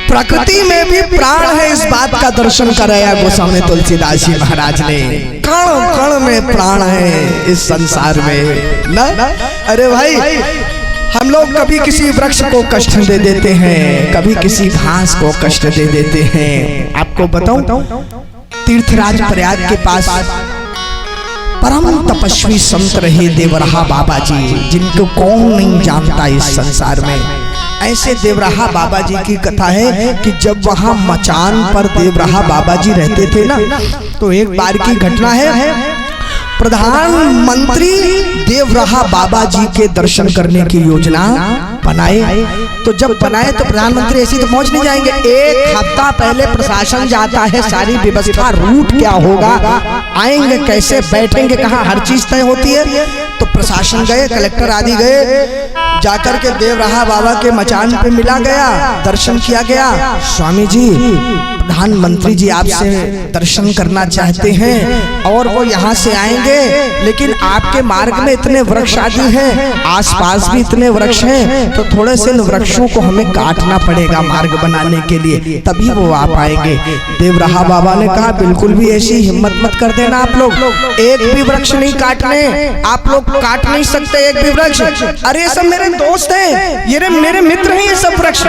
प्रकृति में भी प्राण है, इस बात का दर्शन कराया गोस्वामी तुलसीदास जी महाराज ने। कण कण में प्राण है इस संसार में ना। अरे भाई, हम लोग कभी किसी वृक्ष को कष्ट दे देते हैं, कभी किसी घास को कष्ट दे देते हैं। आपको बताऊं, तीर्थराज प्रयाग के पास परम तपस्वी संत रहे देवराहा बाबा जी, जिनको कौन नहीं जानता इस संसार में। ऐसे देवराहा बाबा जी की कथा है कि जब वहां मचान पर देवराहा बाबा जी रहते थे ना, तो एक बार की घटना है, प्रधानमंत्री देवराहा बाबा जी के दर्शन करने की योजना बनाए। तो जब बनाए तो प्रधानमंत्री ऐसी तो पहुंच नहीं जाएंगे, एक हफ्ता पहले प्रशासन जाता है, सारी व्यवस्था, रूट क्या होगा, आएंगे कैसे, बैठेंगे कहाँ, हर चीज तय होती है। तो प्रशासन गए, कलेक्टर आदि गए, जाकर के देवराहा बाबा के मचान पे मिला गया, दर्शन किया गया। स्वामी जी, प्रधानमंत्री जी आपसे दर्शन करना चाहते हैं और वो यहाँ से आएंगे, लेकिन आपके मार्ग में इतने वृक्ष आदि हैं, आसपास भी इतने वृक्ष हैं, तो थोड़े से इन वृक्षों को हमें काटना पड़ेगा मार्ग बनाने के लिए, तभी वो आ पाएंगे। देवराहा बाबा ने कहा, बिल्कुल भी ऐसी हिम्मत मत कर देना आप लोग, एक भी वृक्ष नहीं काटने, आप लोग काट नहीं सकते एक भी वृक्ष। अरे ये सब मेरे दोस्त हैं, ये मेरे मित्र हैं, ये सब वृक्ष,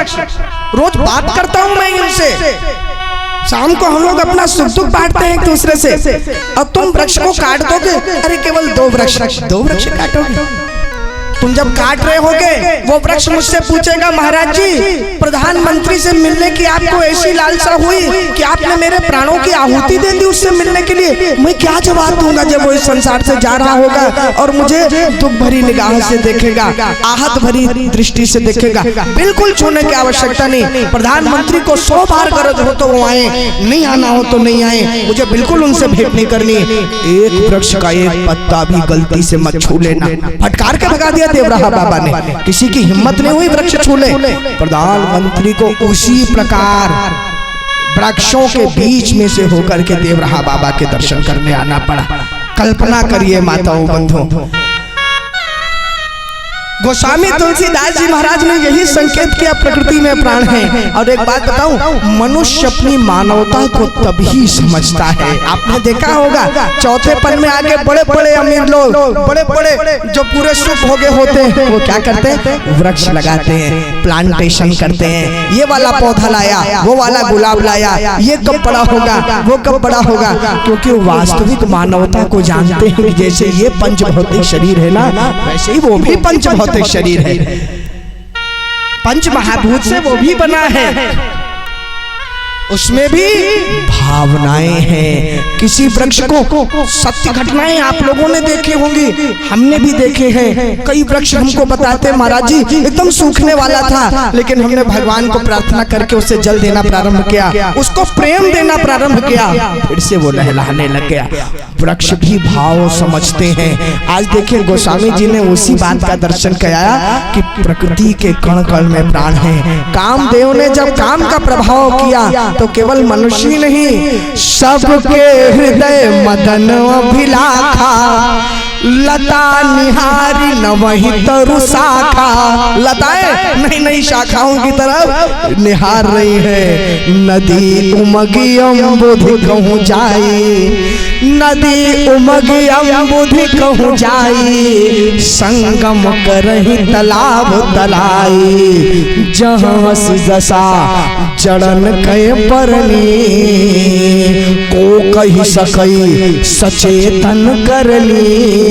रोज बात करता हूँ मैं इनसे, शाम को हम लोग अपना सुख दुख बांटते हैं एक दूसरे से, और तुम वृक्ष को काट दोगे। अरे केवल दो वृक्ष काटोगे, तुम जब काट रहे होगे वो वृक्ष मुझसे पूछेगा, महाराज जी प्रधानमंत्री से मिलने की आपको ऐसी लालसा हुई कि आपने मेरे प्राणों की आहुति दे दी उससे मिलने के लिए, मैं क्या जवाब दूंगा जब वो इस संसार से जा रहा होगा और मुझे दुख भरी निगाह से देखेगा, आहत भरी दृष्टि से देखेगा। बिल्कुल छूने की आवश्यकता नहीं, प्रधानमंत्री को 100 बार गरज हो तो वो आए, नहीं आना हो तो नहीं आए, मुझे बिल्कुल उनसे भेंट नहीं करनी। एक वृक्ष का एक पत्ता भी गलती से मत छू लेना, फटकार के भगा दिया देवराहा बाबा ने, किसी की हिम्मत नहीं हुई वृक्ष छू ले। प्रधानमंत्री को उसी प्रकार वृक्षों के बीच में से होकर के देवराहा बाबा के दर्शन करने आना पड़ा। कल्पना करिए माताओं बंधुओं, गोस्वामी तुलसीदास जी महाराज ने यही संकेत किया, प्रकृति में प्राण है। और एक बात बताऊं, मनुष्य अपनी मानवता को तभी समझता है, आपने देखा होगा चौथे पन में आगे बड़े बड़े अमीर लोग, बड़े बड़े जो पूरे सुख भोगे होते हैं, वो क्या करते हैं, वृक्ष लगाते हैं, प्लांटेशन करते हैं, ये वाला पौधा लाया, वो वाला गुलाब लाया, ये कब बड़ा होगा, वो कब बड़ा होगा, क्योंकि वास्तविक मानवता को जानते हैं। जैसे ये पंच भौतिक शरीर है ना, वैसे ही वो भी पंच भौतिक शरीर है, पंच महाभूत से वो भी बना है, उसमें भी भावनाएं हैं। किसी वृक्ष को सत्य घटनाएं आप लोगों ने देखी होंगी, हमने भी देखे हैं। कई वृक्ष हमको बताते हैं, महाराज जी एकदम सूखने वाला था, लेकिन हमने भगवान को प्रार्थना करके उसे जल देना प्रारंभ किया, उसको प्रेम देना प्रारंभ किया, फिर से वो लहलाने लग गया। वृक्ष भी भाव समझते हैं। आज देखिए गोस्वामी जी ने उसी बात का दर्शन कराया कि प्रकृति के कण कण में प्राण है। कामदेव ने जब काम का प्रभाव किया तो केवल मनुष्य ही नहीं, सबके हृदय मदन अभिलाखा, लता निहारी न वही तरु शाखा, लताएं नई नई शाखाओं की तरफ निहार रही है। नदी उमगी अम्बुधि कहूँ जाई, नदी उमगी अम्बुधि कहूँ जाई, संगम करही तालाब तलाई, जहाँ जसा जड़न कहे परनी, को कही सकई सचेतन करनी।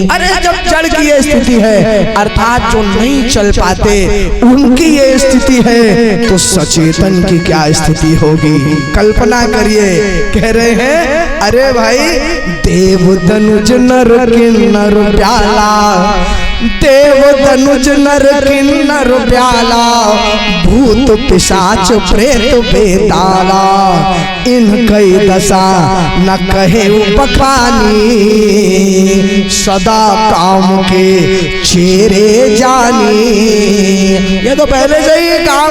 अरे जब जड़ की ये स्थिति है, अर्थात जो नहीं चल पाते उनकी ये स्थिति है, तो सचेतन की क्या स्थिति होगी। कल्पना करिए, कह रहे हैं अरे भाई देव तनुज नर किन्नर प्याला, देव तनुज नर किन्नर प्याला, भूत पिशाच प्रेत बेताला, इन कई दशा न कहे बखानी, सदा काम के चेहरे जानी। ये तो पहले से ही काम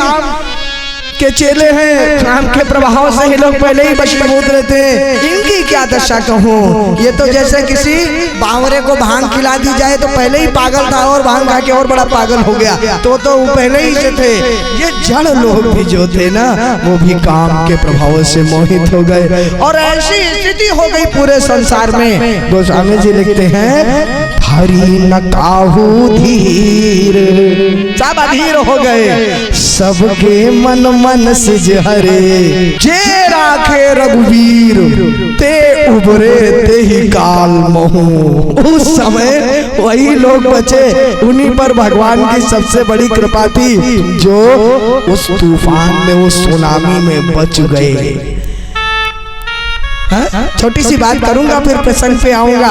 के चेले हैं, काम के प्रभाव से ये लोग पहले ही वशीभूत रहते हैं। इनकी क्या दशा कहूँ, ये तो जैसे किसी बावरे को भांग खिला दी जाए तो पहले ही पागल था और भांग खा के और बड़ा पागल हो गया, तो वो पहले ही से थे। ये जड़ लोग भी जो थे ना, वो भी काम के प्रभाव से मोहित हो गए और ऐसी स्थिति हो गई पूरे संसार में। गोस्वामी जी लिखते हैं, हरि न काहू धीर, सब अधीर हो गए, सबके मन मन सिज हरे, जे राखे रघुवीर, ते उबरे ते ही काल मोहू। उस समय वही लोग बचे, उन्हीं पर भगवान की सबसे बड़ी कृपा थी जो उस तूफान में, उस सुनामी में बच गए। छोटी सी बात करूंगा फिर प्रसंग पे आऊंगा।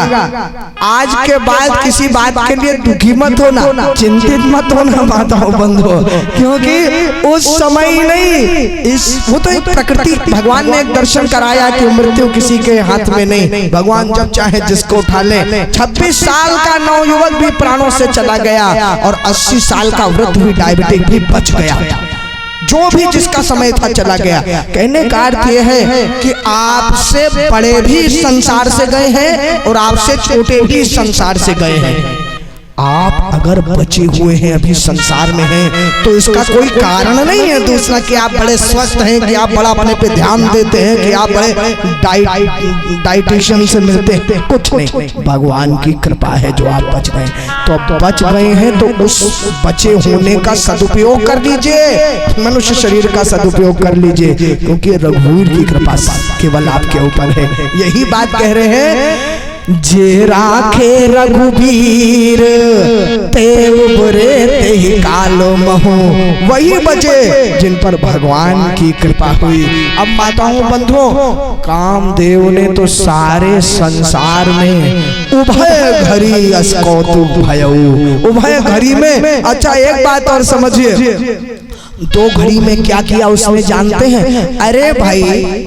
आज के बाद किसी बात के लिए दुखी मत होना, चिंतित मत होना माताओं बंधुओं, क्योंकि उस समय ही नहीं, वो तो एक प्रकृति, भगवान ने एक दर्शन कराया कि मृत्यु किसी के हाथ में नहीं, भगवान जब चाहे जिसको उठा ले। 26 साल का नवयुवक भी प्राणों से चला गया और 80 साल का वृद्ध भी, डायबिटिक भी बच गया। जो भी जिसका समय था चला गया। कहने का अर्थ यह है कि आपसे बड़े भी संसार से गए हैं और आपसे छोटे भी संसार से गए हैं। आप अगर बचे हुए हैं, अभी संसार में हैं, तो इसका कोई कारण नहीं है दूसरा कि आप बड़े स्वस्थ हैं, कि आप बड़ा अपने पे ध्यान देते हैं, कि आप बड़े डाइटिशियन से मिलते हैं, कुछ नहीं, भगवान की कृपा है जो आप बच गए। तो अब बच गए हैं तो उस बचे होने का सदुपयोग कर लीजिए, मनुष्य शरीर का सदुपयोग कर लीजिए, क्योंकि रघुवीर की कृपा केवल आपके ऊपर है। यही बात कह रहे हैं, जे राखे रघुवीर, ते उबरे ते ही कालो महू। वही बचे जिन पर भगवान की कृपा हुई। अब माताओं बंधुओं, कामदेव ने तो सारे संसार में उभय घड़ी अस कौतुक भयऊ, उभय घड़ी में। अच्छा एक बात और समझिए, 2 घड़ी में क्या किया उसमें जानते हैं? अरे भाई,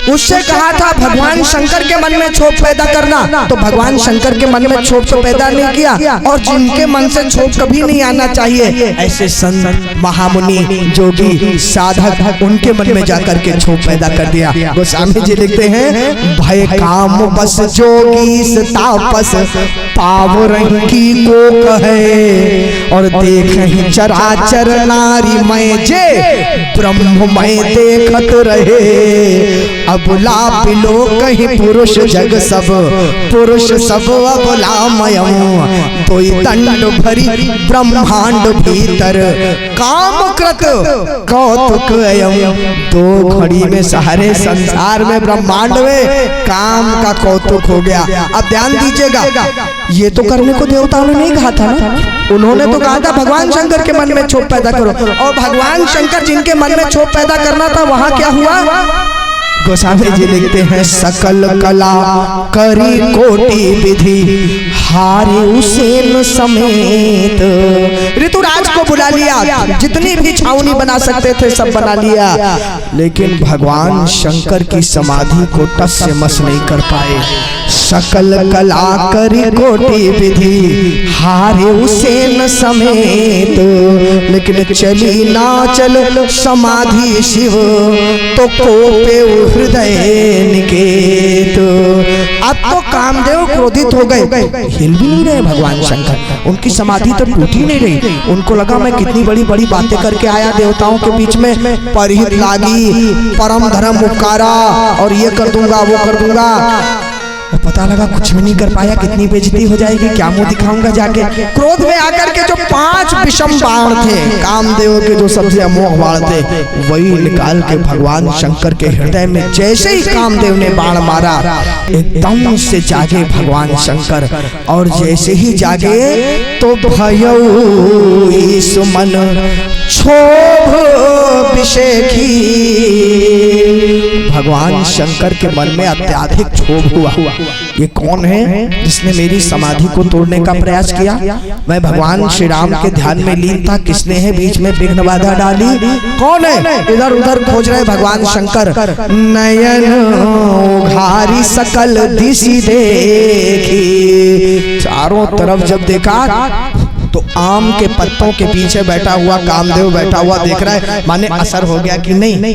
उससे कहा था भगवान शंकर के मन में क्षोभ पैदा करना, तो भगवान शंकर के मन में क्षोभ तो पैदा नहीं किया, और जिनके मन से क्षोभ कभी नहीं आना चाहिए, ऐसे संत महामुनि जोगी साधक, उनके मन में जाकर के क्षोभ पैदा कर दिया। गोस्वामी जी लिखते हैं, भय काम बस जोगी तापस, पाव रंगी को कहे, और देख चराचर नारी मैं जे ब्रह्म मैं देखत रहे। अबला पिलो कहीं पुरुष जग सब, पुरुष सब अबलामयम्, तोई दंड भरी ब्रह्मांड भीतर, काम कृत कौतुक अयम्। 2 घड़ी में सारे संसार में, ब्रह्मांड में काम का कौतुक हो गया। अब ध्यान दीजिएगा, ये तो करने को देवताओं ने नहीं कहा था ना, उन्होंने तो कहा था भगवान शंकर के मन में क्षोभ पैदा करो, और भगवान शंकर जिनके मन में क्षोभ पैदा करना था, वहां क्या हुआ? गोस्वामी जी लिखते हैं, सकल कला करी कोटि विधि, हारे उसेन समेत। ऋतुराज को बुला लिया, जितनी भी छावनी बना सकते थे सब बना लिया, लेकिन भगवान शंकर की समाधि को टस से मस नहीं कर पाए। सकल कला करी कोटि विधि, हारे उसेन समेत, लेकिन चली ना चल समाधि शिव, तो कोपे हृदय निकेत। अब तो कामदेव क्रोधित हो गए, हिल भी नहीं रहे भगवान शंकर, उनकी समाधि तो टूटी नहीं रही। उनको लगा मैं कितनी बड़ी बड़ी बातें करके आया देवताओं के बीच में, परहित लागी, परम धर्म उपकारा, और ये कर दूंगा वो कर दूंगा, और पता लगा कुछ भी नहीं कर पाया, कितनी बेइज्जती हो जाएगी, क्या मुंह दिखाऊंगा जाके। क्रोध में आकर के जो 5 विषम बाण थे कामदेव के, जो सबसे अमोघ बाण थे, वही निकाल के भगवान शंकर के हृदय में जैसे ही कामदेव ने बाण मारा, एकदम से जागे भगवान शंकर, और जैसे ही जागे तो भयऊ सुमन क्षोभ विषेखी। भगवान शंकर के मन में अत्यधिक क्षोभ हुआ, ये कौन है जिसने मेरी समाधि को तोड़ने का प्रयास किया? मैं भगवान श्री राम के ध्यान में लीन था, किसने है बीच में विघ्न बाधा डाली? कौन है? इधर उधर खोज रहे भगवान शंकर। नयन घारी सकल दिशि देखी, चारों तरफ जब देखा तो आम के पत्तों के पीछे बैठा हुआ कामदेव बैठा हुआ देख रहा है, माने असर हो गया कि नहीं।